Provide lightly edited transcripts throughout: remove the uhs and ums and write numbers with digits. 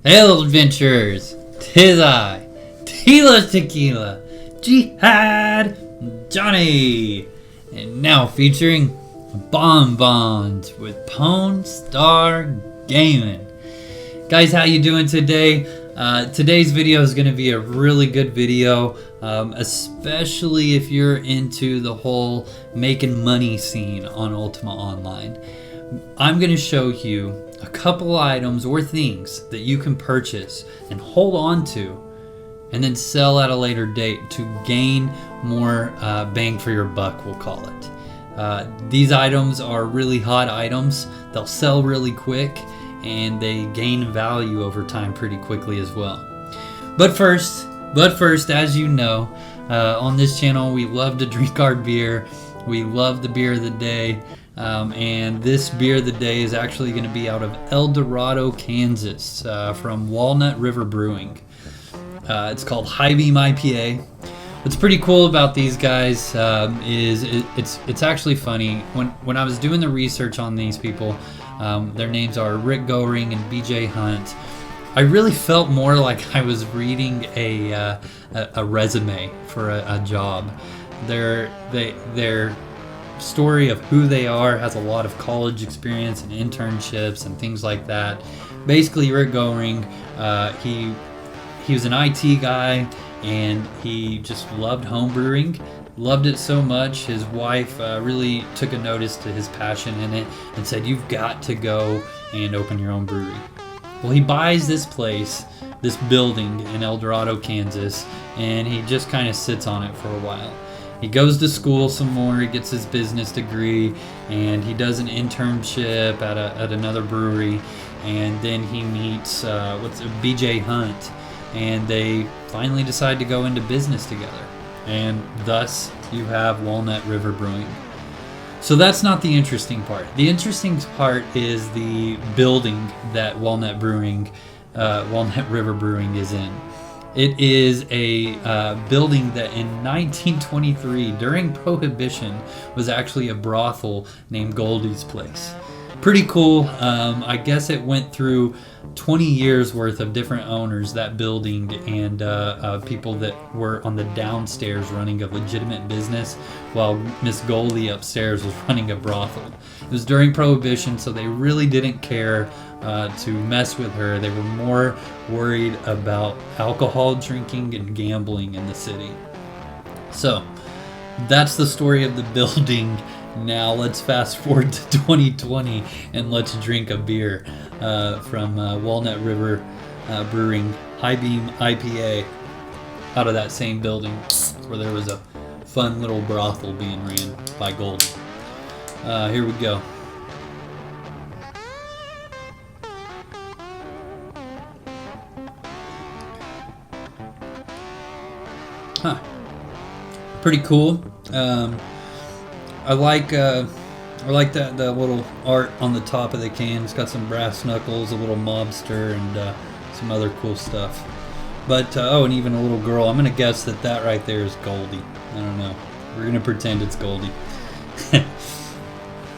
Hail adventurers! 'Tis I, Tila Tequila, Jihad Johnny, and now featuring Bonbons with Pwn Star Gaming. Guys, how you doing today? Today's video is going to be a really good video, especially if you're into the whole making money scene on Ultima Online. I'm going to show you a couple items or things that you can purchase and hold on to and then sell at a later date to gain more bang for your buck, we'll call it. These items are really hot items. They'll sell really quick and they gain value over time pretty quickly as well. But first, as you know, on this channel we love to drink our beer. We love the beer of the day. And this beer of the day is actually going to be out of El Dorado, Kansas, from Walnut River Brewing. It's called High Beam IPA. What's pretty cool about these guys is it's actually funny. When I was doing the research on these people, their names are Rick Goring and BJ Hunt. I really felt more like I was reading a resume for a job. Their story of who they are has a lot of college experience and internships and things like that. Basically, Rick Goring, he was an IT guy and he just loved homebrewing. Loved it so much, his wife really took a notice to his passion in it and said, "You've got to go and open your own brewery." Well, he buys this place, this building in El Dorado, Kansas, and he just kind of sits on it for a while. He goes to school some more, he gets his business degree, and he does an internship at another brewery, and then he meets BJ Hunt, and they finally decide to go into business together. And thus you have Walnut River Brewing. So that's not the interesting part. The interesting part is the building that Walnut River Brewing is in. It is a building that in 1923, during Prohibition, was actually a brothel named Goldie's Place. Pretty cool. I guess it went through 20 years worth of different owners, that building, and people that were on the downstairs running a legitimate business while Miss Goldie upstairs was running a brothel. It was during Prohibition, so they really didn't care to mess with her. They were more worried about alcohol drinking and gambling in the city. So that's the story of the building. Now let's fast forward to 2020 and let's drink a beer from Walnut River Brewing High Beam IPA out of that same building where there was a fun little brothel being ran by Goldie. Here we go. Huh. Pretty cool. I like that the little art on the top of the can. It's got some brass knuckles, a little mobster, and some other cool stuff. But and even a little girl. I'm gonna guess that right there is Goldie. I don't know. We're gonna pretend it's Goldie.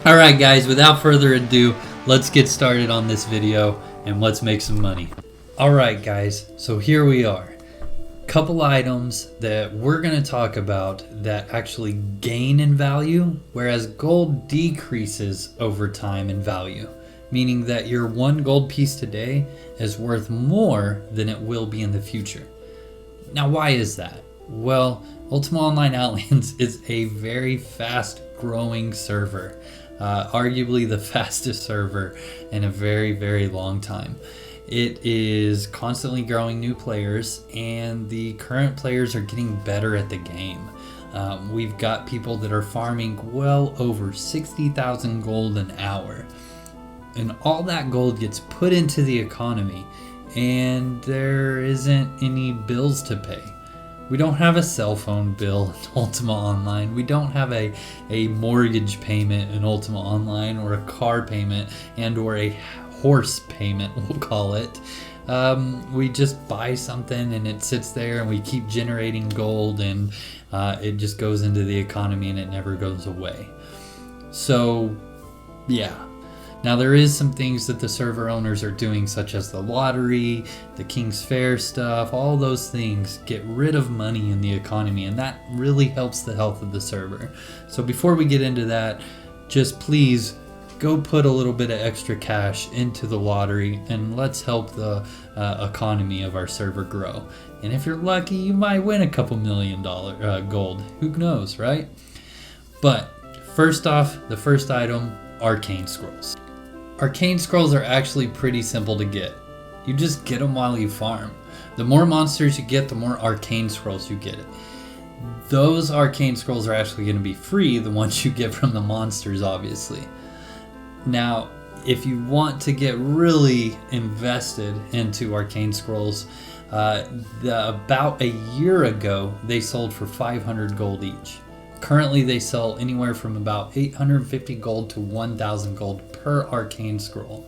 All right, guys. Without further ado, let's get started on this video and let's make some money. All right, guys. So here we are. Couple items that we're going to talk about that actually gain in value, whereas gold decreases over time in value, meaning that your one gold piece today is worth more than it will be in the future. Now, why is that? Well, Ultima Online Outlands is a very fast growing server, arguably the fastest server in a very, very long time. It is constantly growing new players, and the current players are getting better at the game. We've got people that are farming well over 60,000 gold an hour. And all that gold gets put into the economy, and there isn't any bills to pay. We don't have a cell phone bill in Ultima Online. We don't have a mortgage payment in Ultima Online, or a car payment or a horse payment, we'll call it. We just buy something and it sits there and we keep generating gold, and it just goes into the economy and it never goes away. So yeah, Now there is some things that the server owners are doing, such as the lottery, the King's Fair stuff. All those things get rid of money in the economy, and that really helps the health of the server. So before we get into that, just please go put a little bit of extra cash into the lottery, and let's help the economy of our server grow. And if you're lucky, you might win a couple $1 million gold. Who knows, right? But first off, the first item, Arcane Scrolls. Arcane Scrolls are actually pretty simple to get. You just get them while you farm. The more monsters you get, the more Arcane Scrolls you get. Those Arcane Scrolls are actually going to be free, the ones you get from the monsters, obviously. Now, if you want to get really invested into Arcane Scrolls, about a year ago, they sold for 500 gold each. Currently, they sell anywhere from about 850 gold to 1,000 gold per Arcane Scroll.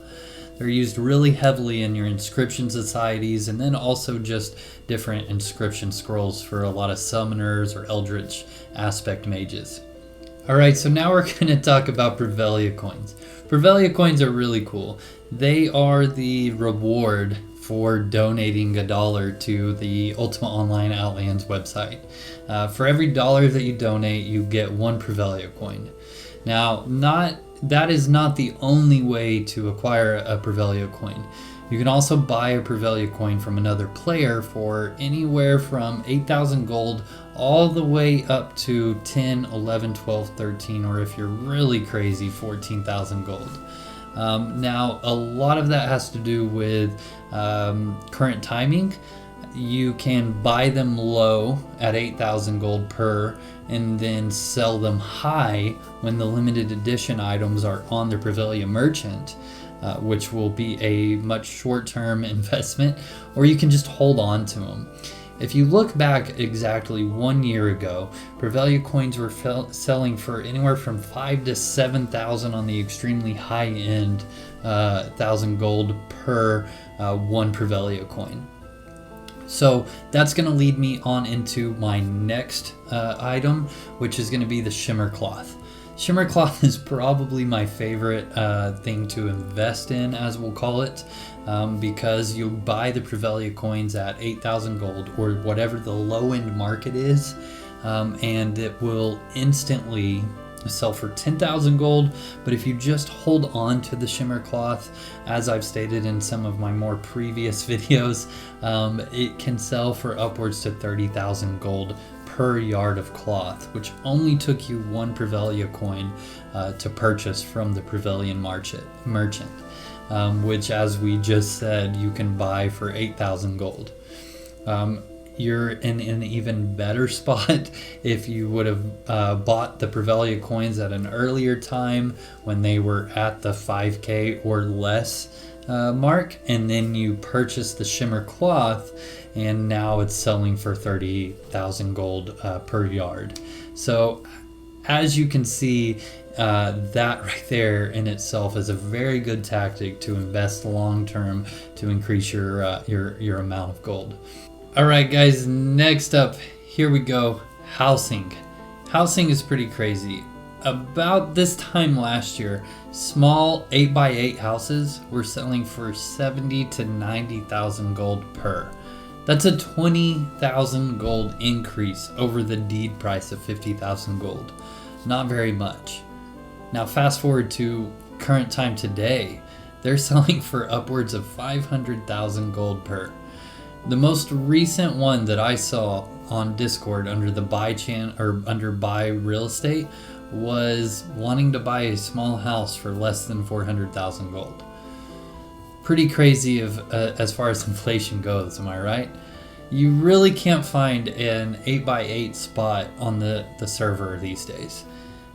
They're used really heavily in your inscription societies, and then also just different inscription scrolls for a lot of summoners or eldritch aspect mages. Alright, so now we're going to talk about Prevelia coins. Prevelia coins are really cool. They are the reward for donating $1 to the Ultima Online Outlands website. For every $1 that you donate, you get 1 Prevelia coin. Now, that is not the only way to acquire a Prevelia coin. You can also buy a Prevelia coin from another player for anywhere from 8,000 gold all the way up to 10, 11, 12, 13, or if you're really crazy, 14,000 gold. Now, a lot of that has to do with current timing. You can buy them low at 8,000 gold per, and then sell them high when the limited edition items are on the Prevelia merchant, which will be a much short-term investment, or you can just hold on to them. If you look back exactly 1 year ago, Prevelia coins were selling for anywhere from 5,000 to 7,000 on the extremely high-end 1,000 gold per 1 Prevelia coin. So that's going to lead me on into my next item, which is going to be the Shimmer Cloth. Shimmer Cloth is probably my favorite thing to invest in, as we'll call it, because you buy the Prevelia coins at 8,000 gold or whatever the low-end market is, and it will instantly sell for 10,000 gold. But if you just hold on to the Shimmer Cloth, as I've stated in some of my more previous videos, it can sell for upwards to 30,000 gold per yard of cloth, which only took you 1 Prevelia coin to purchase from the Prevelian merchant, which, as we just said, you can buy for 8,000 gold. You're in an even better spot if you would have bought the Prevelia coins at an earlier time when they were at the 5k or less mark, and then you purchase the Shimmer Cloth, and now it's selling for 30,000 gold per yard. So as you can see, that right there in itself is a very good tactic to invest long term to increase your amount of gold. Alright guys, next up, here we go, housing. Housing is pretty crazy. About this time last year, small 8x8 houses were selling for 70,000 to 90,000 gold per. That's a 20,000 gold increase over the deed price of 50,000 gold. Not very much. Now fast forward to current time today, they're selling for upwards of 500,000 gold per. The most recent one that I saw on Discord under the buy real estate was wanting to buy a small house for less than 400,000 gold. Pretty crazy as far as inflation goes, am I right? You really can't find an 8x8 spot on the server these days.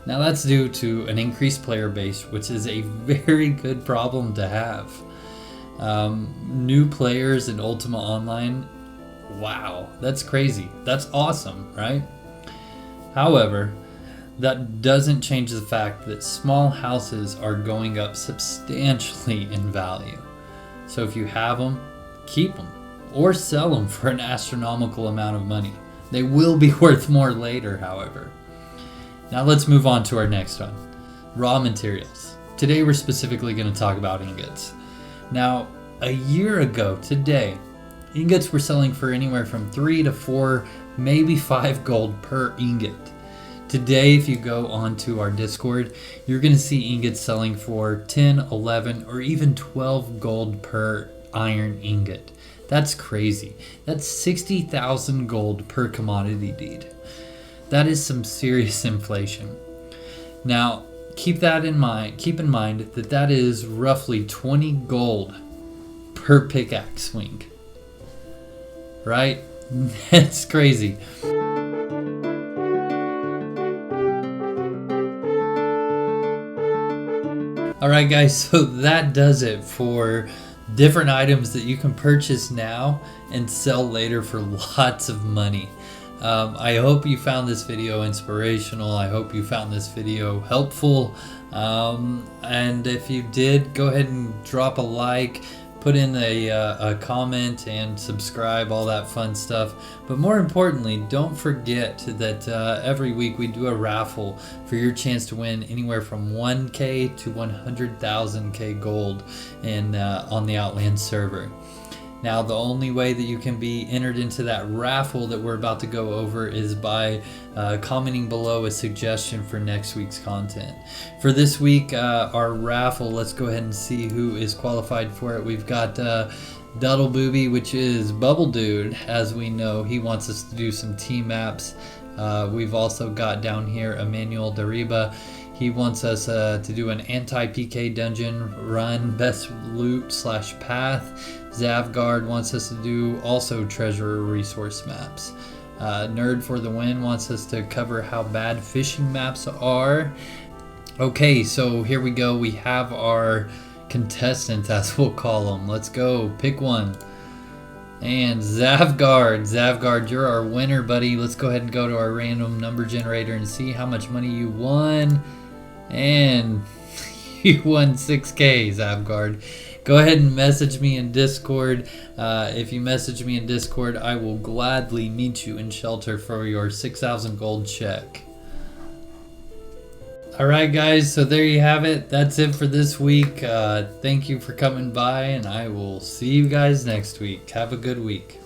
Now that's due to an increased player base, which is a very good problem to have. New players in Ultima Online, wow, that's crazy. That's awesome, right? However, that doesn't change the fact that small houses are going up substantially in value. So if you have them, keep them or sell them for an astronomical amount of money. They will be worth more later, however. Now let's move on to our next one. Raw materials. today we're specifically going to talk about ingots. Now, a year ago today, ingots were selling for anywhere from 3 to 4, maybe 5 gold per ingot. Today, if you go onto our Discord, you're going to see ingots selling for 10, 11, or even 12 gold per iron ingot. That's crazy. That's 60,000 gold per commodity deed. That is some serious inflation. Now, keep in mind that that is roughly 20 gold per pickaxe swing. Right? That's crazy. Alright guys, so that does it for different items that you can purchase now and sell later for lots of money. I hope you found this video inspirational. I hope you found this video helpful. And if you did, go ahead and drop a like, put in a comment, and subscribe, all that fun stuff. But more importantly, don't forget that every week we do a raffle for your chance to win anywhere from 1K to 100,000K gold on the Outlands server. Now, the only way that you can be entered into that raffle that we're about to go over is by commenting below a suggestion for next week's content. For this week, our raffle, let's go ahead and see who is qualified for it. We've got Duddle Booby, which is Bubble Dude, as we know. He wants us to do some team maps. We've also got down here Emmanuel Dariba. He wants us to do an anti-PK dungeon run, best loot / path. Zavgard wants us to do also treasure resource maps. Nerd for the Win wants us to cover how bad fishing maps are. Okay, so here we go. We have our contestants, as we'll call them. Let's go. Pick one. And Zavgard, you're our winner, buddy. Let's go ahead and go to our random number generator and see how much money you won. And you won 6K, Zavgard. Go ahead and message me in Discord. If you message me in Discord, I will gladly meet you in shelter for your 6,000 gold check. Alright guys, so there you have it. That's it for this week. Thank you for coming by, and I will see you guys next week. Have a good week.